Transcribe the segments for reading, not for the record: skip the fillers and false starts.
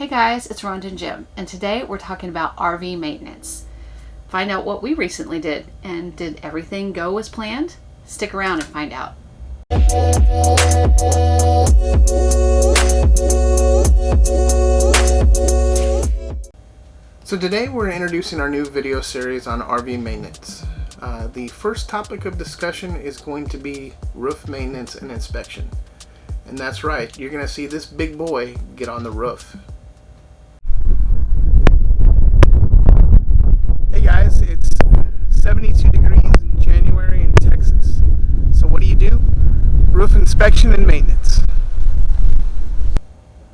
Hey guys, it's Rhonda and Jim, and today we're talking about RV maintenance. Find out what we recently did, and did everything go as planned? Stick around and find out. So today we're introducing our new video series on RV maintenance. The first topic of discussion is going to be roof maintenance and inspection. And that's right, you're going to see this big boy get on the roof. Hey guys, it's 72 degrees in January in Texas. So what do? Roof inspection and maintenance.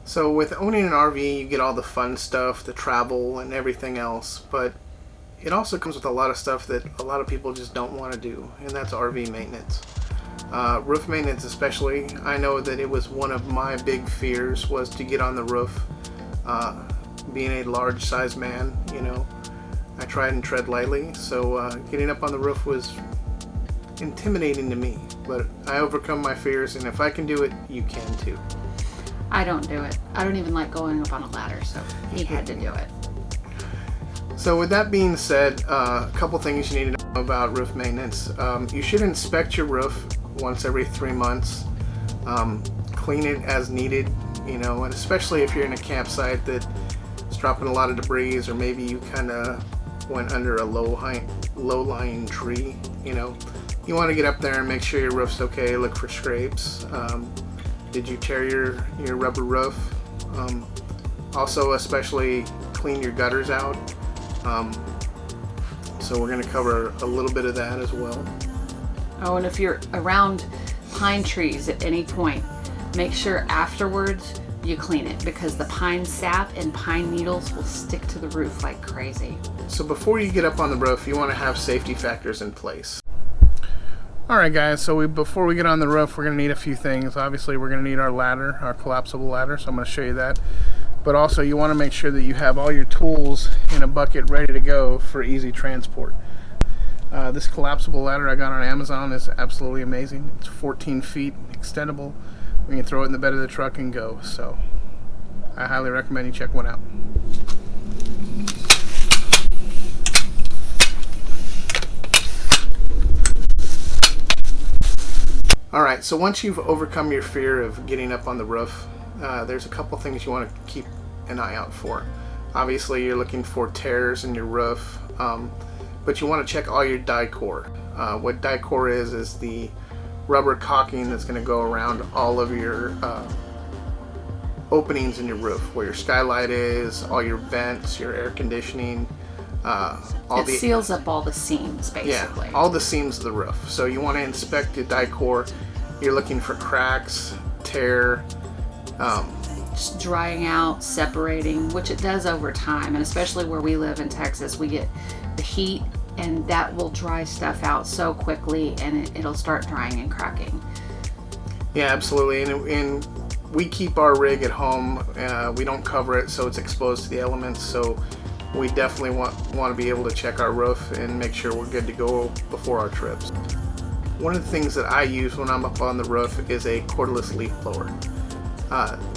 So with owning an RV, you get all the fun stuff, the travel and everything else, but it also comes with a lot of stuff that a lot of people just don't want to do, and that's RV maintenance. Roof maintenance especially, I know that it was one of my big fears was to get on the roof. Being a large size man, I tried and tread lightly, so getting up on the roof was intimidating to me, but I overcome my fears, and if I can do it, you can too. I don't do it. I don't even like going up on a ladder, so he had to do it. So with that being said, a couple things you need to know about roof maintenance. You should inspect your roof once every 3 months. Clean it as needed, and especially if you're in a campsite that's dropping a lot of debris, or maybe you kind of went under a low-lying tree, you want to get up there and make sure your roof's okay, look for scrapes. Did you tear your rubber roof? Also, especially clean your gutters out. So we're going to cover a little bit of that as well. Oh, and if you're around pine trees at any point, make sure afterwards you clean it, because the pine sap and pine needles will stick to the roof like crazy. So before you get up on the roof, you want to have safety factors in place. Alright guys, so before we get on the roof, we're going to need a few things. Obviously we're going to need our ladder, our collapsible ladder, so I'm going to show you that. But also you want to make sure that you have all your tools in a bucket ready to go for easy transport. This collapsible ladder I got on Amazon is absolutely amazing. It's 14 feet extendable. We can throw it in the bed of the truck and go. So I highly recommend you check one out. Alright, so once you've overcome your fear of getting up on the roof, there's a couple things you want to keep an eye out for. Obviously you're looking for tears in your roof, but you want to check all your die core. What die core is the rubber caulking that's going to go around all of your openings in your roof, where your skylight is, all your vents, your air conditioning. It seals up all the seams, basically. Yeah, all the seams of the roof. So you want to inspect the die core. You're looking for cracks, tear, just drying out, separating, which it does over time, and especially where we live in Texas, we get the heat, and that will dry stuff out so quickly, and it'll start drying and cracking. Yeah, absolutely. And we keep our rig at home. We don't cover it, so it's exposed to the elements. So we definitely want to be able to check our roof and make sure we're good to go before our trips. One of the things that I use when I'm up on the roof is a cordless leaf blower.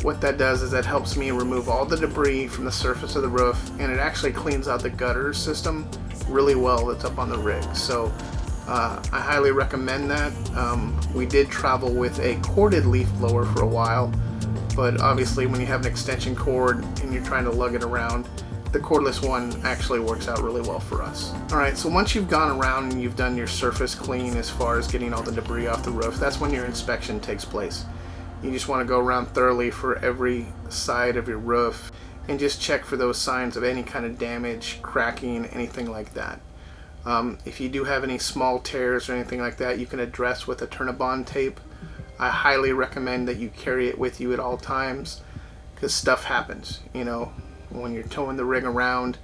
What that does is that helps me remove all the debris from the surface of the roof, and it actually cleans out the gutter system really well that's up on the rig. So I highly recommend that. We did travel with a corded leaf blower for a while, but obviously when you have an extension cord and you're trying to lug it around, the cordless one actually works out really well for us. Alright, so once you've gone around and you've done your surface clean as far as getting all the debris off the roof, that's when your inspection takes place. You just want to go around thoroughly for every side of your roof and just check for those signs of any kind of damage, cracking, anything like that. If you do have any small tears or anything like that, you can address with a Turnabond tape. I highly recommend that you carry it with you at all times, because stuff happens. When you're towing the rig around,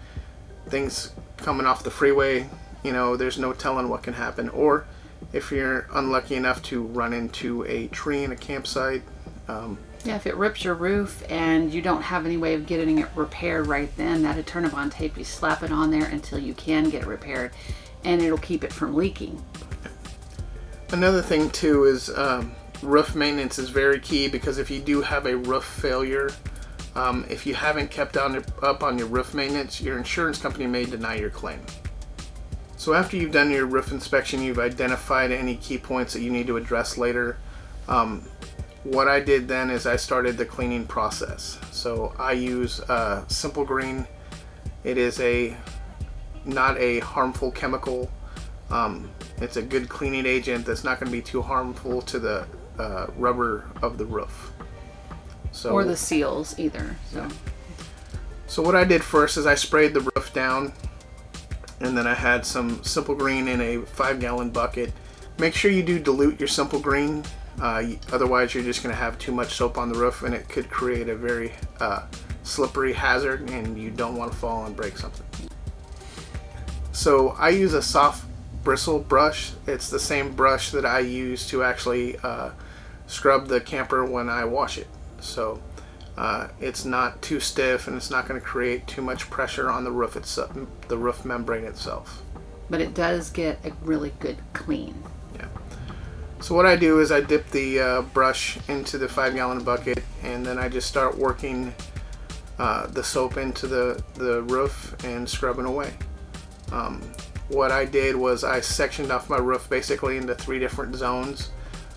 things coming off the freeway, there's no telling what can happen. Or if you're unlucky enough to run into a tree in a campsite. Yeah, if it rips your roof and you don't have any way of getting it repaired right then, that Turnabond tape, you slap it on there until you can get it repaired, and it'll keep it from leaking. Another thing too is roof maintenance is very key, because if you do have a roof failure, If you haven't kept up on your roof maintenance, your insurance company may deny your claim. So after you've done your roof inspection, you've identified any key points that you need to address later. What I did then is I started the cleaning process. So I use Simple Green. It is not a harmful chemical. It's a good cleaning agent that's not going to be too harmful to the rubber of the roof. Or the seals either. So what I did first is I sprayed the roof down, and then I had some Simple Green in a 5-gallon bucket. Make sure you do dilute your Simple Green, otherwise you're just going to have too much soap on the roof and it could create a very slippery hazard, and you don't want to fall and break something. So I use a soft bristle brush. It's the same brush that I use to actually scrub the camper when I wash it. So it's not too stiff and it's not going to create too much pressure on the roof itself, the roof membrane itself. But it does get a really good clean. Yeah. So what I do is I dip the brush into the 5-gallon bucket, and then I just start working the soap into the roof and scrubbing away. What I did was I sectioned off my roof basically into 3 different zones.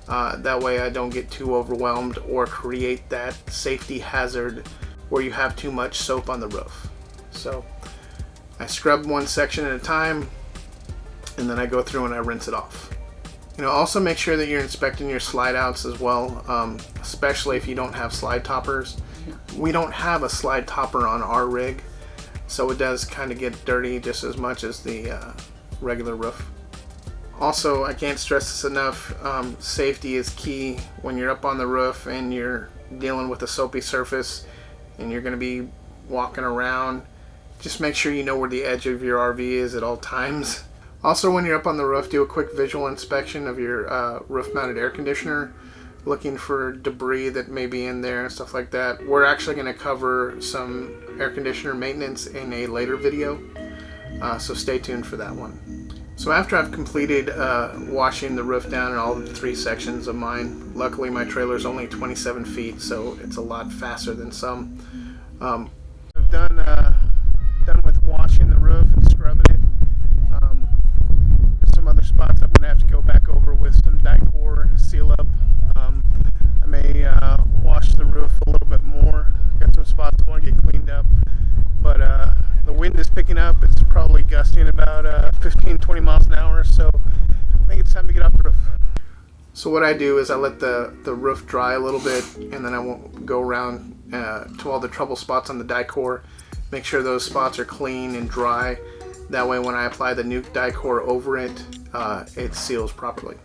That way I don't get too overwhelmed or create that safety hazard where you have too much soap on the roof. So I scrub one section at a time, and then I go through and I rinse it off. Also make sure that you're inspecting your slide outs as well, especially if you don't have slide toppers. We don't have a slide topper on our rig, so it does kind of get dirty just as much as the regular roof. Also, I can't stress this enough, safety is key when you're up on the roof and you're dealing with a soapy surface and you're going to be walking around. Just make sure you know where the edge of your RV is at all times. Also, when you're up on the roof, do a quick visual inspection of your roof-mounted air conditioner, looking for debris that may be in there and stuff like that. We're actually going to cover some air conditioner maintenance in a later video, so stay tuned for that one. So after I've completed washing the roof down in all the 3 sections of mine, luckily my trailer is only 27 feet, so it's a lot faster than some. I've done with washing the roof and scrubbing it. Some other spots I'm going to have to go back over with some Dicor seal up. I may wash the roof a little bit more. Got some spots I want to get cleaned up, but the wind is picking up. It's probably gusting about 15-20 miles an hour, so I think it's time to get off the roof. So what I do is I let the roof dry a little bit, and then I won't go around to all the trouble spots on the Dicor. Make sure those spots are clean and dry. That way when I apply the new Dicor over it, it seals properly.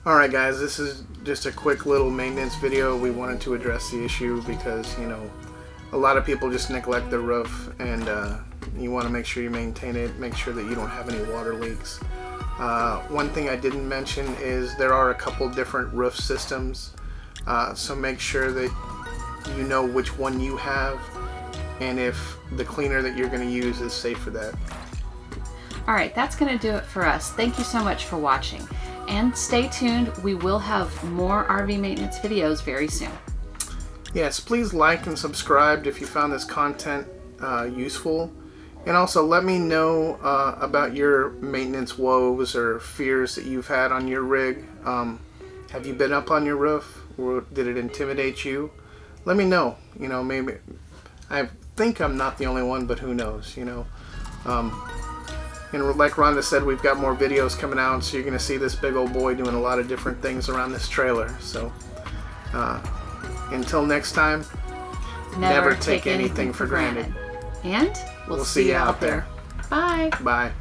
Alright guys, this is just a quick little maintenance video. We wanted to address the issue because, a lot of people just neglect their roof, and you want to make sure you maintain it, make sure that you don't have any water leaks. One thing I didn't mention is there are a couple different roof systems, so make sure that you know which one you have and if the cleaner that you're going to use is safe for that. Alright, that's going to do it for us. Thank you so much for watching. And stay tuned, we will have more RV maintenance videos very soon. Yes, please like and subscribe if you found this content useful. And also let me know about your maintenance woes or fears that you've had on your rig. Have you been up on your roof, or did it intimidate you? Let me know. Maybe I think I'm not the only one, but who knows, And like Rhonda said, we've got more videos coming out, so you're going to see this big old boy doing a lot of different things around this trailer. So until next time, never take anything for granted. And we'll see you out there. Bye. Bye.